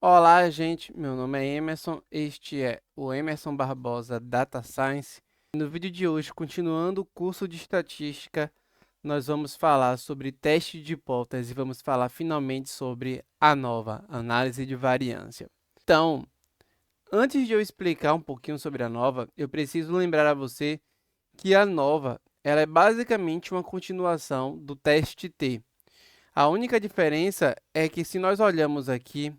Olá, gente. Meu nome é Emerson. Este é o Emerson Barbosa Data Science. No vídeo de hoje, continuando o curso de estatística, nós vamos falar sobre teste de hipótese e vamos falar finalmente sobre a nova análise de variância. Então, antes de eu explicar um pouquinho sobre a nova, eu preciso lembrar a você que a nova, ela é basicamente uma continuação do teste T. A única diferença é que se nós olhamos aqui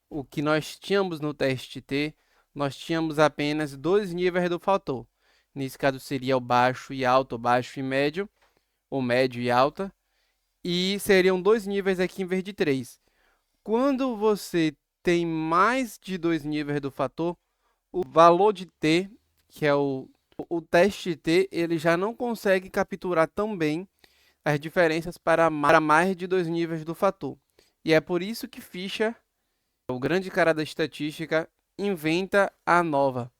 o que nós tínhamos no teste T, nós tínhamos apenas dois níveis do fator. Nesse caso seria o baixo e alto, o baixo e médio, ou médio e alta, e seriam dois níveis aqui em vez de três. Quando você tem mais de dois níveis do fator, o valor de T, que é o teste T, ele já não consegue capturar tão bem as diferenças para mais de dois níveis do fator. E é por isso que Fisher, o grande cara da estatística, inventa a nova.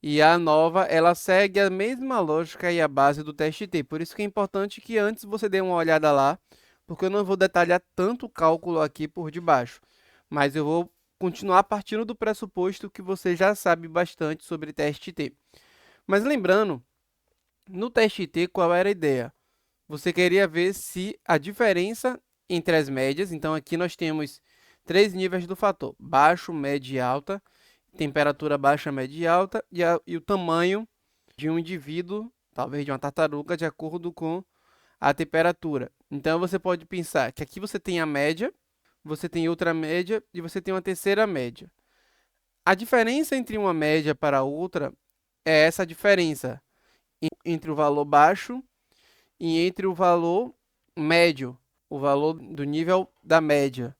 E a nova, ela segue a mesma lógica e a base do teste T. Por isso que é importante que antes você dê uma olhada lá, porque eu não vou detalhar tanto o cálculo aqui por debaixo. Mas eu vou continuar partindo do pressuposto que você já sabe bastante sobre teste T. Mas lembrando, no teste T, qual era a ideia? Você queria ver se a diferença entre as médias, então aqui nós temos três níveis do fator, baixo, médio e alta, temperatura baixa, média e alta, e o tamanho de um indivíduo, talvez de uma tartaruga, de acordo com a temperatura. Então você pode pensar que aqui você tem a média, você tem outra média e você tem uma terceira média. A diferença entre uma média para outra é essa diferença entre o valor baixo e entre o valor médio, o valor do nível da média.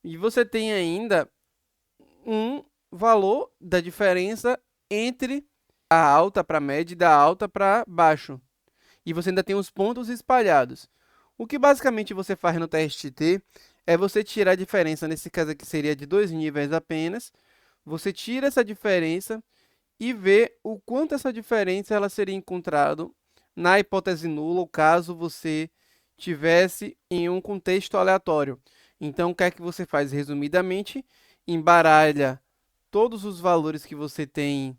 E você tem ainda um valor da diferença entre a alta para média e da alta para baixo. E você ainda tem os pontos espalhados. O que basicamente você faz no teste T é você tirar a diferença, nesse caso aqui seria de dois níveis apenas. Você tira essa diferença e vê o quanto essa diferença ela seria encontrada na hipótese nula, caso você tivesse em um contexto aleatório. Então, o que é que você faz? Resumidamente, embaralha todos os valores que você tem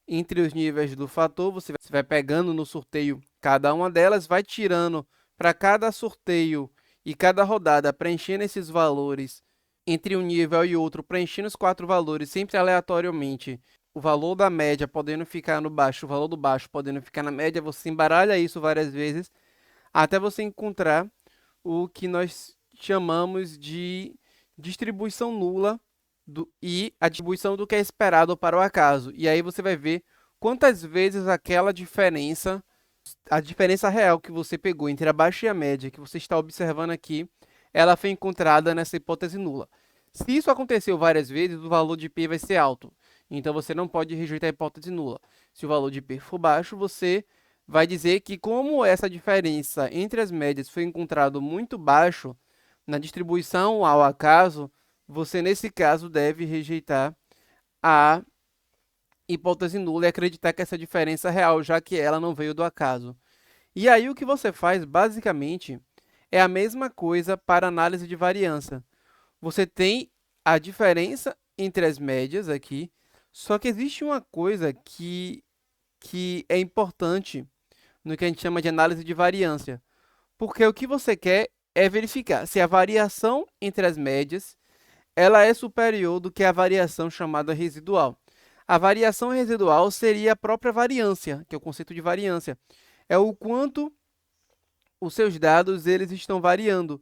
entre os níveis do fator, você vai pegando no sorteio cada uma delas, vai tirando para cada sorteio e cada rodada, preenchendo esses valores entre um nível e outro, preenchendo os quatro valores sempre aleatoriamente, o valor da média podendo ficar no baixo, o valor do baixo podendo ficar na média, você embaralha isso várias vezes, até você encontrar o que nós chamamos de distribuição nula e a distribuição do que é esperado para o acaso. E aí você vai ver quantas vezes aquela diferença, a diferença real que você pegou entre a baixa e a média, que você está observando aqui, ela foi encontrada nessa hipótese nula. Se isso aconteceu várias vezes, o valor de P vai ser alto. Então você não pode rejeitar a hipótese nula. Se o valor de P for baixo, você vai dizer que como essa diferença entre as médias foi encontrado muito baixo na distribuição ao acaso, você nesse caso deve rejeitar a hipótese nula e acreditar que essa diferença é real, já que ela não veio do acaso. E aí o que você faz basicamente é a mesma coisa para análise de variância. Você tem a diferença entre as médias aqui, só que existe uma coisa que é importante no que a gente chama de análise de variância, porque o que você quer é verificar se a variação entre as médias ela é superior do que a variação chamada residual. A variação residual seria a própria variância, que é o conceito de variância. É o quanto os seus dados eles estão variando.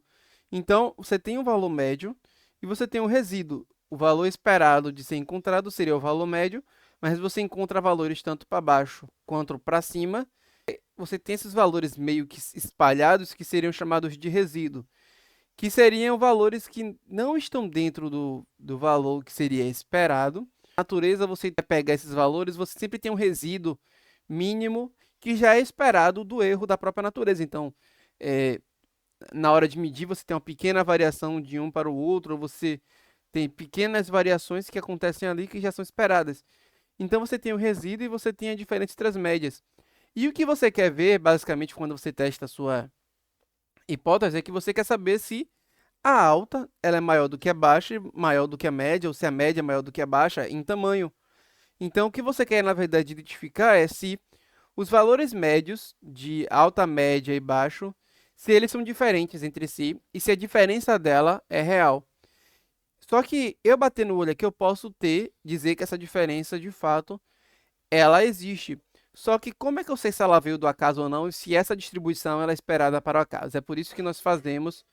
Então, você tem um valor médio e você tem um resíduo. O valor esperado de ser encontrado seria o valor médio, mas você encontra valores tanto para baixo quanto para cima. Você tem esses valores meio que espalhados que seriam chamados de resíduo, que seriam valores que não estão dentro do valor que seria esperado. Na natureza, você pega esses valores, você sempre tem um resíduo mínimo que já é esperado do erro da própria natureza. Então, na hora de medir, você tem uma pequena variação de um para o outro, você tem pequenas variações que acontecem ali que já são esperadas. Então, você tem o resíduo e você tem a diferença entre as médias. E o que você quer ver, basicamente, quando você testa a sua hipótese, é que você quer saber se A alta, ela é maior do que a baixa, e maior do que a média, ou se a média é maior do que a baixa em tamanho. Então, o que você quer, na verdade, identificar é se os valores médios de alta, média e baixo, se eles são diferentes entre si e se a diferença dela é real. Só que eu batendo o olho aqui, eu posso dizer que essa diferença, de fato, ela existe. Só que como é que eu sei se ela veio do acaso ou não e se essa distribuição ela é esperada para o acaso? É por isso que nós fazemos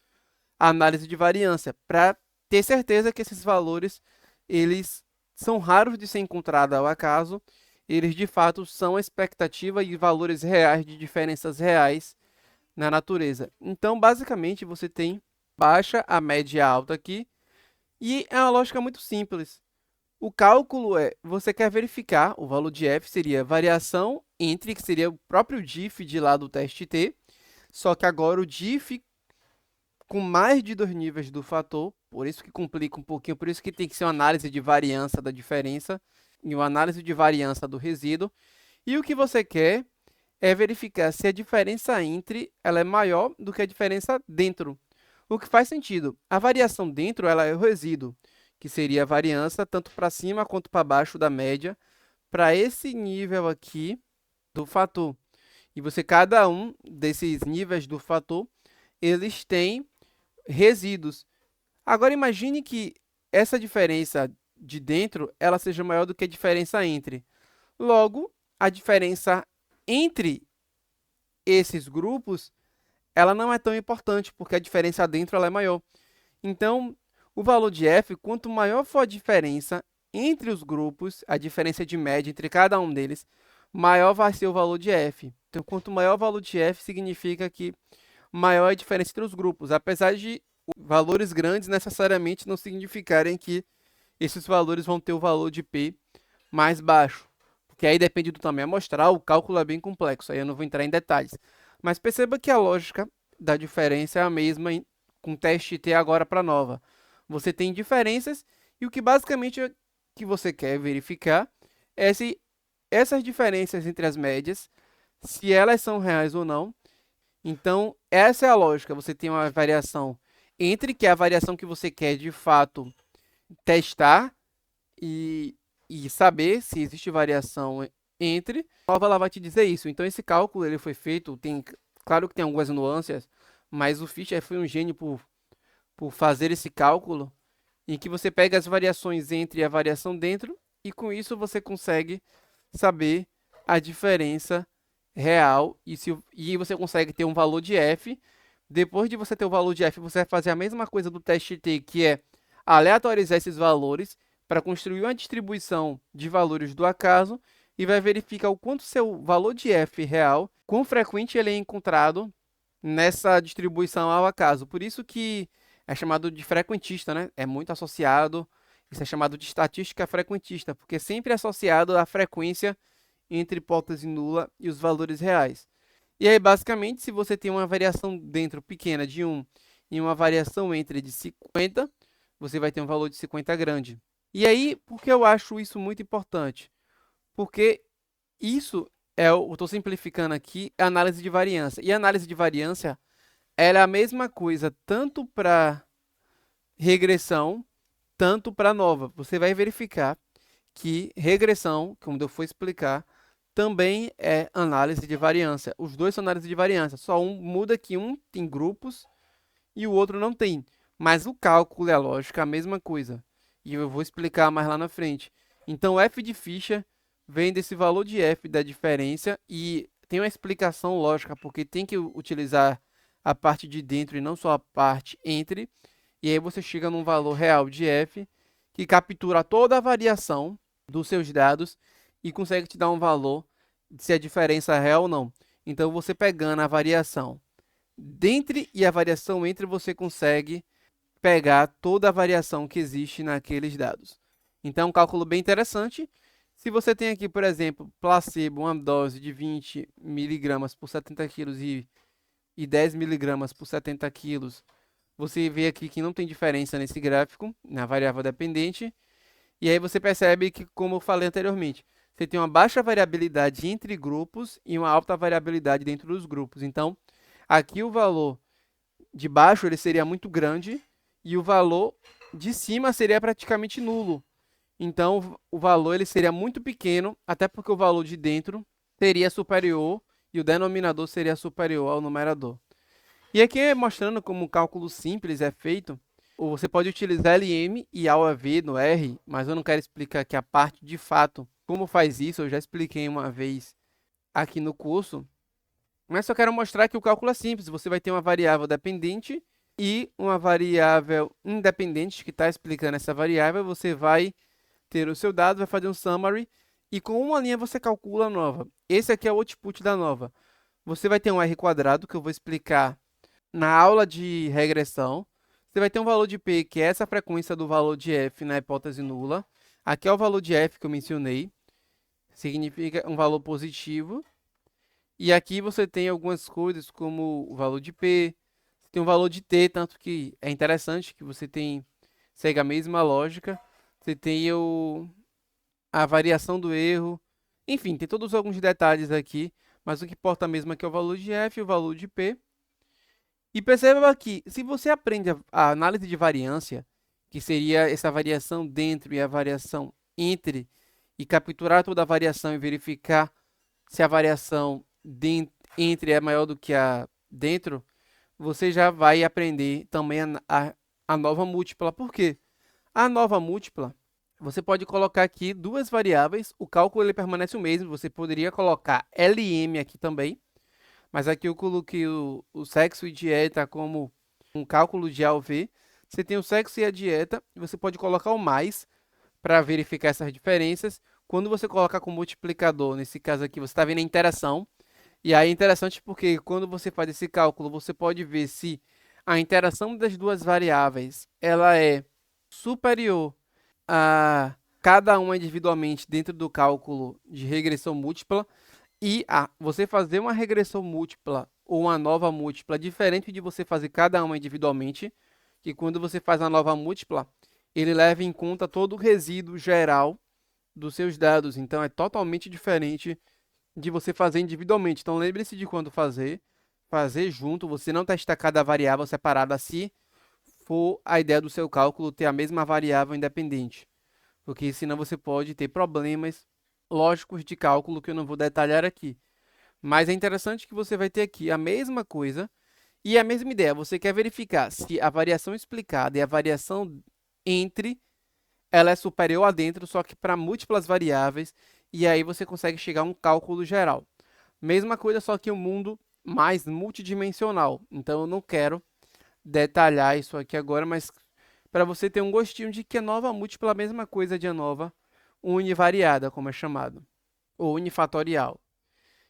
a análise de variância, para ter certeza que esses valores eles são raros de ser encontrados ao acaso, eles de fato são a expectativa e valores reais de diferenças reais na natureza. Então, basicamente, você tem baixa, a média e a alta aqui, e é uma lógica muito simples. O cálculo você quer verificar, o valor de f seria variação entre, que seria o próprio diff de lá do teste T, só que agora o diff com mais de 2 níveis do fator, por isso que complica um pouquinho, por isso que tem que ser uma análise de variância da diferença e uma análise de variância do resíduo. E o que você quer é verificar se a diferença entre ela é maior do que a diferença dentro. O que faz sentido. A variação dentro ela é o resíduo, que seria a variância tanto para cima quanto para baixo da média, para esse nível aqui do fator. E você, cada um desses níveis do fator, eles têm resíduos. Agora imagine que essa diferença de dentro ela seja maior do que a diferença entre. Logo, a diferença entre esses grupos ela não é tão importante, porque a diferença dentro ela é maior. Então, o valor de f, quanto maior for a diferença entre os grupos, a diferença de média entre cada um deles, maior vai ser o valor de f. Então, quanto maior o valor de f, significa que maior é a diferença entre os grupos, apesar de valores grandes necessariamente não significarem que esses valores vão ter o valor de P mais baixo, porque aí depende do tamanho amostral, o cálculo é bem complexo, aí eu não vou entrar em detalhes. Mas perceba que a lógica da diferença é a mesma com teste T agora para nova. Você tem diferenças e o que basicamente que você quer verificar é se essas diferenças entre as médias, se elas são reais ou não. Então, essa é a lógica. Você tem uma variação entre, que é a variação que você quer de fato testar e saber se existe variação entre. A prova ela vai te dizer isso. Então, esse cálculo ele foi feito, claro que tem algumas nuances, mas o Fischer foi um gênio por fazer esse cálculo, em que você pega as variações entre e a variação dentro, e com isso você consegue saber a diferença real e você consegue ter um valor de f. Depois de você ter o valor de f, você vai fazer a mesma coisa do teste T, que é aleatorizar esses valores para construir uma distribuição de valores do acaso e vai verificar o quanto seu valor de f real, quão frequente ele é encontrado nessa distribuição ao acaso. Por isso que é chamado de frequentista, né? É muito associado, isso é chamado de estatística frequentista, porque sempre é associado à frequência entre hipótese nula e os valores reais. E aí, basicamente, se você tem uma variação dentro pequena de 1 e uma variação entre de 50, você vai ter um valor de 50 grande. E aí, por que eu acho isso muito importante? Porque isso eu estou simplificando aqui, a análise de variância. E a análise de variância ela é a mesma coisa tanto para regressão, tanto para nova. Você vai verificar que regressão, como eu for explicar, também é análise de variância. Os dois são análise de variância, só um muda que um tem grupos e o outro não tem. Mas o cálculo e a lógica é a mesma coisa. E eu vou explicar mais lá na frente. Então, f de Fischer vem desse valor de f da diferença e tem uma explicação lógica, porque tem que utilizar a parte de dentro e não só a parte entre. E aí você chega num valor real de f que captura toda a variação dos seus dados e consegue te dar um valor se a diferença é real ou não. Então, você pegando a variação dentre e a variação entre, você consegue pegar toda a variação que existe naqueles dados. Então, é um cálculo bem interessante. Se você tem aqui, por exemplo, placebo, uma dose de 20 miligramas por 70 quilos e 10 miligramas por 70 quilos, você vê aqui que não tem diferença nesse gráfico, na variável dependente. E aí você percebe que, como eu falei anteriormente, você tem uma baixa variabilidade entre grupos e uma alta variabilidade dentro dos grupos. Então, aqui o valor de baixo ele seria muito grande e o valor de cima seria praticamente nulo. Então, o valor ele seria muito pequeno, até porque o valor de dentro seria superior e o denominador seria superior ao numerador. E aqui mostrando como um cálculo simples é feito, ou você pode utilizar LM e AOV no R, mas eu não quero explicar aqui a parte de fato como faz isso, eu já expliquei uma vez aqui no curso, mas só quero mostrar que o cálculo é simples, você vai ter uma variável dependente e uma variável independente que está explicando essa variável, você vai ter o seu dado, vai fazer um summary e com uma linha você calcula a nova. Esse aqui é o output da nova. Você vai ter um R quadrado que eu vou explicar na aula de regressão. Você vai ter um valor de P, que é essa frequência do valor de F na hipótese nula. Aqui é o valor de F que eu mencionei, significa um valor positivo. E aqui você tem algumas coisas como o valor de P, tem o valor de T, tanto que é interessante que você segue a mesma lógica. Você tem a variação do erro, enfim, tem todos alguns detalhes aqui, mas o que importa mesmo aqui é o valor de F e o valor de P. E perceba que, se você aprende a análise de variância, que seria essa variação dentro e a variação entre, e capturar toda a variação e verificar se a variação entre é maior do que a dentro, você já vai aprender também a nova múltipla. Por quê? A nova múltipla, você pode colocar aqui duas variáveis, o cálculo ele permanece o mesmo, você poderia colocar LM aqui também, mas aqui eu coloquei o sexo e dieta como um cálculo de A ou V. Você tem o sexo e a dieta, e você pode colocar o mais para verificar essas diferenças. Quando você colocar com multiplicador, nesse caso aqui, você está vendo a interação. E aí é interessante porque quando você faz esse cálculo, você pode ver se a interação das duas variáveis ela é superior a cada uma individualmente dentro do cálculo de regressão múltipla. E você fazer uma regressão múltipla ou uma nova múltipla, diferente de você fazer cada uma individualmente, que quando você faz a nova múltipla, ele leva em conta todo o resíduo geral dos seus dados. Então, é totalmente diferente de você fazer individualmente. Então, lembre-se de quando fazer junto, você não testar cada variável separada se for a ideia do seu cálculo ter a mesma variável independente. Porque senão você pode ter problemas lógicos de cálculo que eu não vou detalhar aqui. Mas é interessante que você vai ter aqui a mesma coisa e a mesma ideia. Você quer verificar se a variação explicada e a variação entre ela é superior a dentro, só que para múltiplas variáveis, e aí você consegue chegar a um cálculo geral. Mesma coisa, só que um mundo mais multidimensional. Então eu não quero detalhar isso aqui agora, mas para você ter um gostinho de que a nova múltipla é a mesma coisa de a nova univariada, como é chamado, ou unifatorial.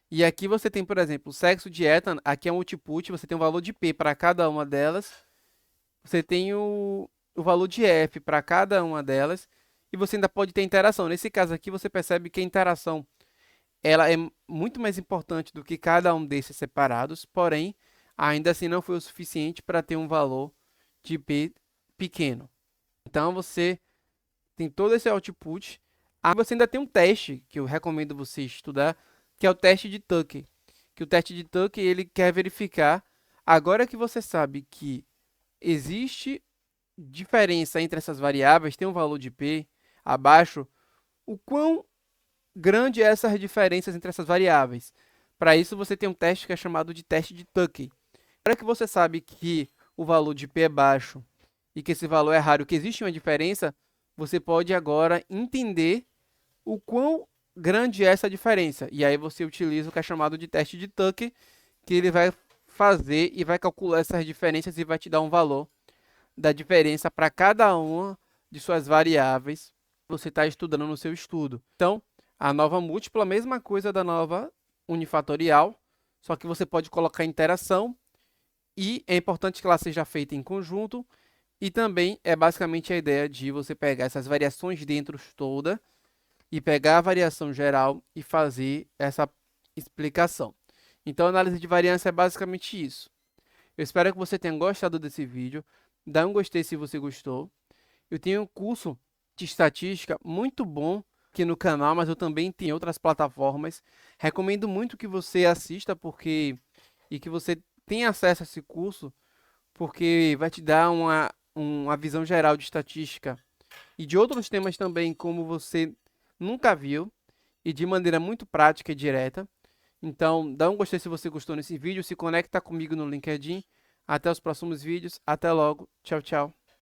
E aqui você tem, por exemplo, sexo, dieta, aqui é um output, você tem um valor de P para cada uma delas, você tem o valor de F para cada uma delas, e você ainda pode ter interação. Nesse caso aqui, você percebe que a interação ela é muito mais importante do que cada um desses separados, porém, ainda assim não foi o suficiente para ter um valor de P pequeno. Então, você tem todo esse output. Aí você ainda tem um teste que eu recomendo você estudar, que é o teste de Tucker. Que o teste de Tucker ele quer verificar, agora que você sabe que existe diferença entre essas variáveis, tem um valor de P abaixo, o quão grande é essas diferenças entre essas variáveis. Para isso você tem um teste que é chamado de teste de Tucker. Agora que você sabe que o valor de P é baixo e que esse valor é raro, que existe uma diferença, você pode agora entender o quão grande é essa diferença. E aí você utiliza o que é chamado de teste de Tucker, que ele vai fazer e vai calcular essas diferenças e vai te dar um valor da diferença para cada uma de suas variáveis que você está estudando no seu estudo. Então, a nova múltipla, a mesma coisa da nova unifatorial, só que você pode colocar interação e é importante que ela seja feita em conjunto. E também é basicamente a ideia de você pegar essas variações dentro toda e pegar a variação geral e fazer essa explicação. Então, a análise de variância é basicamente isso. Eu espero que você tenha gostado desse vídeo. Dá um gostei se você gostou. Eu tenho um curso de estatística muito bom aqui no canal, mas eu também tenho outras plataformas. Recomendo muito que você assista e que você tenha acesso a esse curso, porque vai te dar uma uma visão geral de estatística e de outros temas também, como você nunca viu, e de maneira muito prática e direta. Então, dá um gostei se você gostou nesse vídeo, se conecta comigo no LinkedIn. Até os próximos vídeos, até logo, tchau, tchau.